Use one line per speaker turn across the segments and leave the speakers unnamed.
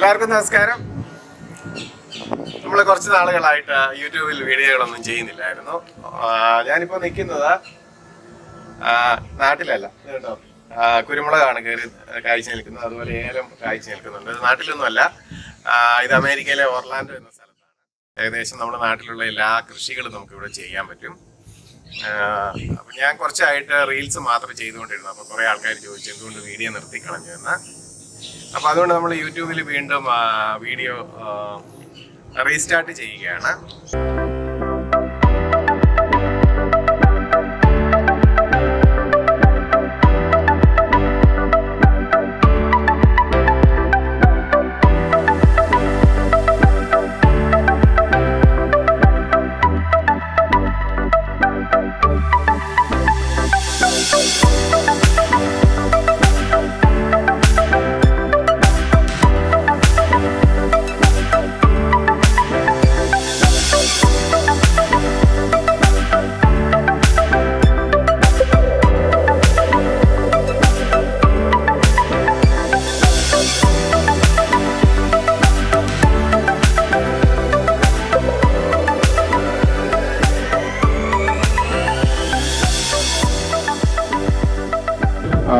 എല്ലാവർക്കും നമസ്കാരം. നമ്മൾ കുറച്ച് നാളുകളായിട്ട് യൂട്യൂബിൽ വീഡിയോകളൊന്നും ചെയ്യുന്നില്ലായിരുന്നു. ഞാനിപ്പോൾ നിൽക്കുന്നത് നാട്ടിലല്ല കേട്ടോ. കുരുമുളകാണ് കയറി കാഴ്ച നിൽക്കുന്നത്, അതുപോലെ ഏലം കാഴ്ച നിൽക്കുന്നുണ്ട്. നാട്ടിലൊന്നുമല്ല, ഇത് അമേരിക്കയിലെ ഒർലാൻഡോ എന്ന സ്ഥലത്താണ്. ഏകദേശം നമ്മുടെ നാട്ടിലുള്ള എല്ലാ കൃഷികളും നമുക്കിവിടെ ചെയ്യാൻ പറ്റും. അപ്പം ഞാൻ കുറച്ചായിട്ട് റീൽസ് മാത്രം ചെയ്തുകൊണ്ടിരുന്നു. അപ്പോൾ കുറേ ആൾക്കാർ ചോദിച്ചു എന്തുകൊണ്ട് വീഡിയോ നിർത്തിക്കളഞ്ഞു എന്ന്. അപ്പോൾ അതുകൊണ്ട് നമ്മൾ യൂട്യൂബിൽ വീണ്ടും വീഡിയോ റീസ്റ്റാർട്ട് ചെയ്യുകയാണ്.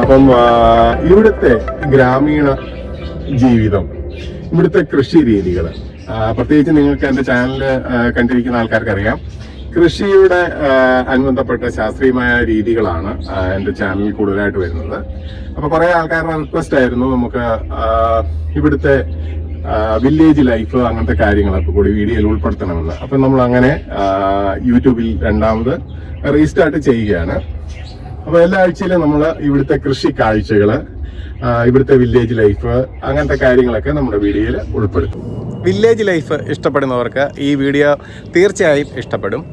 അപ്പം ഇവിടുത്തെ ഗ്രാമീണ ജീവിതം, ഇവിടുത്തെ കൃഷി രീതികൾ, പ്രത്യേകിച്ച് നിങ്ങൾക്ക് എൻ്റെ ചാനൽ കണ്ടിരിക്കുന്ന ആൾക്കാർക്ക് അറിയാം, കൃഷിയുടെ അനുബന്ധപ്പെട്ട ശാസ്ത്രീയമായ രീതികളാണ് എൻ്റെ ചാനലിൽ കൂടുതലായിട്ട് വരുന്നത്. അപ്പോൾ കുറേ ആൾക്കാരുടെ റിക്വസ്റ്റ് ആയിരുന്നു നമുക്ക് ഇവിടുത്തെ വില്ലേജ് ലൈഫ് അങ്ങനത്തെ കാര്യങ്ങളൊക്കെ കൂടി വീഡിയോയിൽ ഉൾപ്പെടുത്തണമെന്ന്. അപ്പം നമ്മൾ അങ്ങനെ യൂട്യൂബിൽ രണ്ടാമത് റീസ്റ്റാർട്ട് ചെയ്യുകയാണ്. അപ്പോൾ എല്ലാ ആഴ്ചയിലും നമ്മൾ ഇവിടുത്തെ കൃഷി കാഴ്ചകൾ, ഇവിടുത്തെ വില്ലേജ് ലൈഫ് അങ്ങനത്തെ കാര്യങ്ങളൊക്കെ നമ്മുടെ വീഡിയോയിൽ ഉൾപ്പെടുത്തും. വില്ലേജ് ലൈഫ് ഇഷ്ടപ്പെടുന്നവർക്ക് ഈ വീഡിയോ തീർച്ചയായും ഇഷ്ടപ്പെടും.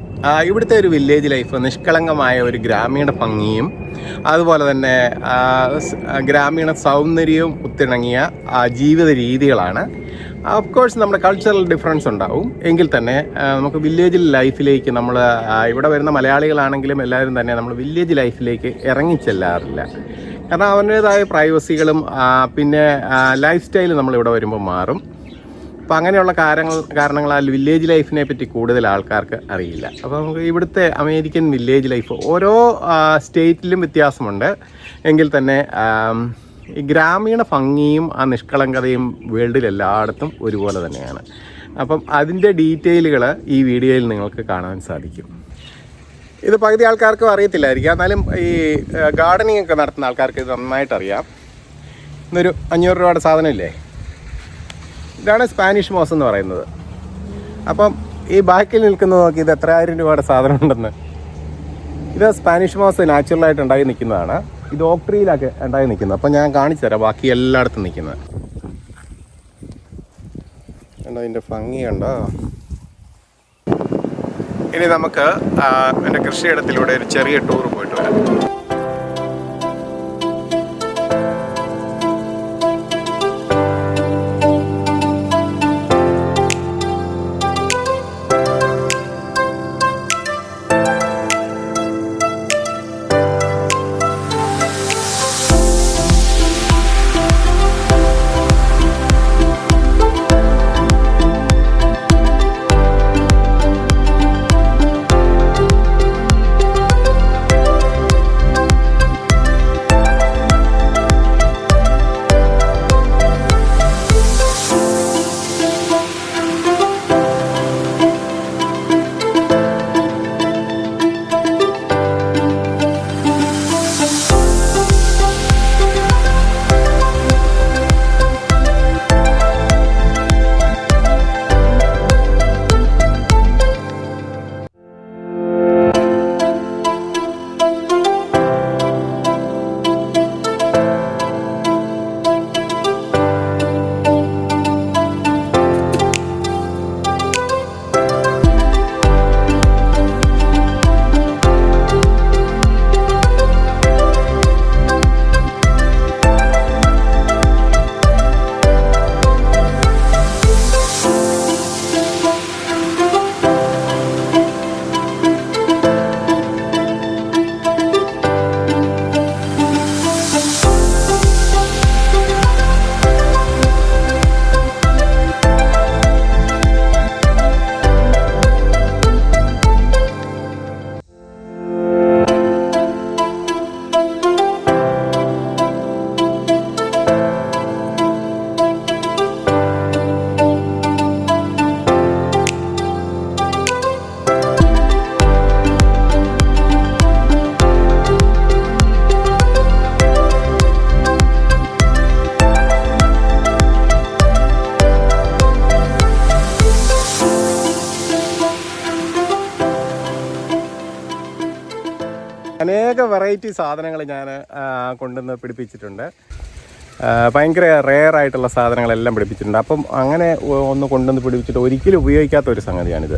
ഇവിടുത്തെ ഒരു വില്ലേജ് ലൈഫ് നിഷ്കളങ്കമായ ഒരു ഗ്രാമീണ ഭംഗിയും അതുപോലെ തന്നെ ഗ്രാമീണ സൗന്ദര്യവും ഒത്തിണങ്ങിയ ജീവിത രീതികളാണ്. ഓഫ് കോഴ്സ് നമ്മുടെ കൾച്ചറൽ ഡിഫറൻസ് ഉണ്ടാവും, എങ്കിൽ തന്നെ നമുക്ക് വില്ലേജ് ലൈഫിലേക്ക് നമ്മൾ ഇവിടെ വരുന്ന മലയാളികളാണെങ്കിലും എല്ലാവരും തന്നെ നമ്മൾ വില്ലേജ് ലൈഫിലേക്ക് ഇറങ്ങിച്ചെല്ലാറില്ല. കാരണം അവരുടേതായ പ്രൈവസികളും പിന്നെ ലൈഫ് സ്റ്റൈൽ നമ്മളിവിടെ വരുമ്പോൾ മാറും. അപ്പോൾ അങ്ങനെയുള്ള കാരണങ്ങളാൽ വില്ലേജ് ലൈഫിനെ പറ്റി കൂടുതൽ ആൾക്കാർക്ക് അറിയില്ല. അപ്പോൾ നമുക്ക് ഇവിടുത്തെ അമേരിക്കൻ വില്ലേജ് ലൈഫ് ഓരോ സ്റ്റേറ്റിലും വ്യത്യാസമുണ്ട്, എങ്കിൽ തന്നെ ഈ ഗ്രാമീണ ഭംഗിയും ആ നിഷ്കളങ്കതയും വേൾഡിൽ എല്ലായിടത്തും ഒരുപോലെ തന്നെയാണ്. അപ്പം അതിൻ്റെ ഡീറ്റെയിലുകൾ ഈ വീഡിയോയിൽ നിങ്ങൾക്ക് കാണാൻ സാധിക്കും. ഇത് പകുതി ആൾക്കാർക്കും അറിയത്തില്ലായിരിക്കും, എന്നാലും ഈ ഗാർഡനിങ് ഒക്കെ നടത്തുന്ന ആൾക്കാർക്ക് ഇത് നന്നായിട്ടറിയാം. ഇന്നൊരു 500 രൂപയുടെ സാധനമില്ലേ, ഇതാണ് സ്പാനിഷ് മോസ് എന്ന് പറയുന്നത്. അപ്പം ഈ ബാക്കിൽ നിൽക്കുന്നത് നോക്കി, ഇത് എത്ര ആയിരം രൂപയുടെ സാധനം ഉണ്ടെന്ന്. ഇത് സ്പാനിഷ് മോസ് നാച്ചുറലായിട്ട് ഉണ്ടായി നിൽക്കുന്നതാണ്. ഇത് ഓക്ക് ട്രീയിലൊക്കെ ഉണ്ടായി നിൽക്കുന്നത്. അപ്പം ഞാൻ കാണിച്ചു തരാം ബാക്കി എല്ലായിടത്തും നിൽക്കുന്നത്. കണ്ടോ ഇതിൻ്റെ ഭംഗിയുണ്ടോ. ഇനി നമുക്ക് എൻ്റെ കൃഷിയിടത്തിലൂടെ ഒരു ചെറിയ ടൂർ പോയിട്ട് വരാം. എന്തൊക്കെ വെറൈറ്റി സാധനങ്ങൾ ഞാൻ കൊണ്ടുവന്ന് പിടിപ്പിച്ചിട്ടുണ്ട്. ഭയങ്കര റെയർ ആയിട്ടുള്ള സാധനങ്ങളെല്ലാം പിടിപ്പിച്ചിട്ടുണ്ട്. അപ്പം അങ്ങനെ ഒന്ന് കൊണ്ടുവന്ന് പിടിപ്പിച്ചിട്ട് ഒരിക്കലും ഉപയോഗിക്കാത്ത ഒരു സംഗതിയാണിത്.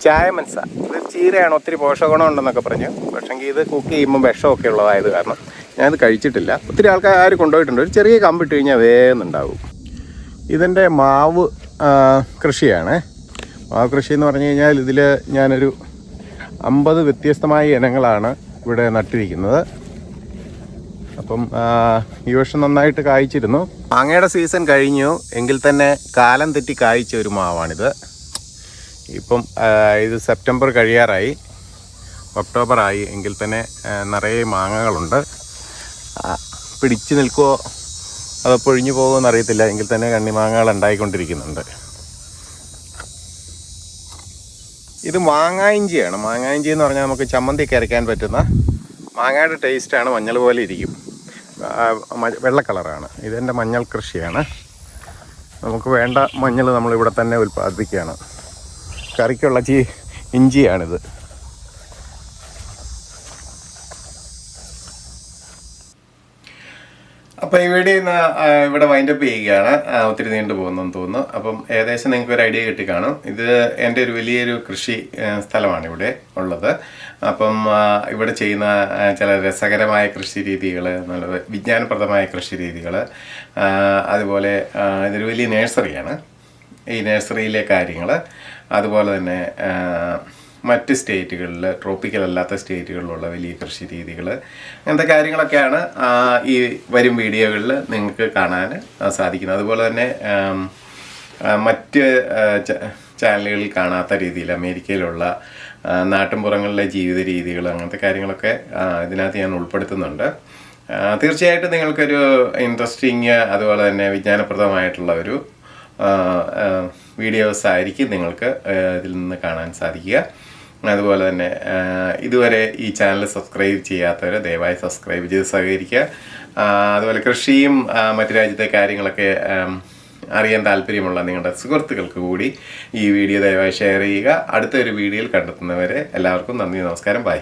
ചായ മനസ്സ, ഇത് ചീരയാണ്, ഒത്തിരി പോഷകഗുണം ഉണ്ടെന്നൊക്കെ പറഞ്ഞു. പക്ഷേങ്കിൽ ഇത് കുക്ക് ചെയ്യുമ്പോൾ വിഷമൊക്കെ ഉള്ളതായത് കാരണം ഞാനത് കഴിച്ചിട്ടില്ല. ഒത്തിരി ആൾക്കാർ കൊണ്ടുപോയിട്ടുണ്ട്. ഒരു ചെറിയ കമ്പിട്ട് കഴിഞ്ഞാൽ വേഗന്നുണ്ടാവും. ഇതിൻ്റെ മാവ് കൃഷിയാണ്. മാവ് കൃഷി എന്ന് പറഞ്ഞു കഴിഞ്ഞാൽ ഇതിൽ ഞാനൊരു 50 വ്യത്യസ്തമായ ഇനങ്ങളാണ് ഇവിടെ നട്ടിരിക്കുന്നത്. അപ്പം ഈ വർഷം നന്നായിട്ട് കായ്ച്ചിരുന്നു. മാങ്ങയുടെ സീസൺ കഴിഞ്ഞു എങ്കിൽ തന്നെ കാലം തെറ്റി കായ്ച്ച ഒരു മാവാണിത്. ഇപ്പം ഇത് സെപ്റ്റംബർ കഴിയാറായി, ഒക്ടോബർ ആയി എങ്കിൽ തന്നെ നിറയെ മാങ്ങകളുണ്ട്. പിടിച്ചു നിൽക്കുമോ അതോ പൊഴിഞ്ഞു പോകുമോ എന്നറിയത്തില്ല. എങ്കിൽ തന്നെ കണ്ണിമാങ്ങകൾ ഉണ്ടായിക്കൊണ്ടിരിക്കുന്നുണ്ട്. ഇത് മാങ്ങായിഞ്ചിയാണ്. മാങ്ങായിഞ്ചി എന്ന് പറഞ്ഞാൽ നമുക്ക് ചമ്മന്തിയൊക്കെ അരയ്ക്കാൻ പറ്റുന്ന മാങ്ങയുടെ ടേസ്റ്റാണ്. മഞ്ഞൾ പോലെ ഇരിക്കും, വെള്ള കളറാണ്. ഇതെൻ്റെ മഞ്ഞൾ കൃഷിയാണ്. നമുക്ക് വേണ്ട മഞ്ഞൾ നമ്മളിവിടെ തന്നെ ഉൽപ്പാദിപ്പിക്കുകയാണ്. കറിക്കുള്ള ഇഞ്ചിയാണിത്. അപ്പോൾ ഈ വീഡിയോ ഇന്ന് ഇവിടെ വൈൻഡപ്പ് ചെയ്യുകയാണ്. ഒത്തിരി നീണ്ടു പോകുന്നെന്ന് തോന്നുന്നു. അപ്പം ഏകദേശം നിങ്ങൾക്ക് ഒരു ഐഡിയ കിട്ടി കാണും. ഇത് എൻ്റെ ഒരു വലിയൊരു കൃഷി സ്ഥലമാണ് ഇവിടെ ഉള്ളത്. അപ്പം ഇവിടെ ചെയ്യുന്ന ചില രസകരമായ കൃഷി രീതികൾ, നല്ല വിജ്ഞാനപ്രദമായ കൃഷി രീതികൾ, അതുപോലെ ഇതൊരു വലിയ നഴ്സറിയാണ്. ഈ നഴ്സറിയിലെ കാര്യങ്ങൾ, അതുപോലെ തന്നെ മറ്റ് സ്റ്റേറ്റുകളിൽ, ട്രോപ്പിക്കൽ അല്ലാത്ത സ്റ്റേറ്റുകളിലുള്ള വലിയ കൃഷി രീതികൾ, അങ്ങനത്തെ കാര്യങ്ങളൊക്കെയാണ് ഈ വരും വീഡിയോകളിൽ നിങ്ങൾക്ക് കാണാൻ സാധിക്കുന്നത്. അതുപോലെ തന്നെ മറ്റ് ചാനലുകളിൽ കാണാത്ത രീതിയിൽ അമേരിക്കയിലുള്ള നാട്ടിൻപുറങ്ങളിലെ ജീവിത രീതികൾ, അങ്ങനത്തെ കാര്യങ്ങളൊക്കെ ഇതിനകത്ത് ഞാൻ ഉൾപ്പെടുത്തുന്നുണ്ട്. തീർച്ചയായിട്ടും നിങ്ങൾക്കൊരു ഇൻട്രസ്റ്റിങ് അതുപോലെ തന്നെ വിജ്ഞാനപ്രദമായിട്ടുള്ള ഒരു വീഡിയോസ് ആയിരിക്കും നിങ്ങൾക്ക് ഇതിൽ നിന്ന് കാണാൻ സാധിക്കുക. അതുപോലെ തന്നെ ഇതുവരെ ഈ ചാനൽ സബ്സ്ക്രൈബ് ചെയ്യാത്തവർ ദയവായി സബ്സ്ക്രൈബ് ചെയ്ത് സഹകരിക്കുക. അതുപോലെ കൃഷിയും മറ്റു രാജ്യത്തെ കാര്യങ്ങളൊക്കെ അറിയാൻ താല്പര്യമുള്ള നിങ്ങളുടെ സുഹൃത്തുക്കൾക്ക് കൂടി ഈ വീഡിയോ ദയവായി ഷെയർ ചെയ്യുക. അടുത്തൊരു വീഡിയോയിൽ കണ്ടെത്തുന്നവരെ എല്ലാവർക്കും നന്ദി, നമസ്കാരം, ബൈ.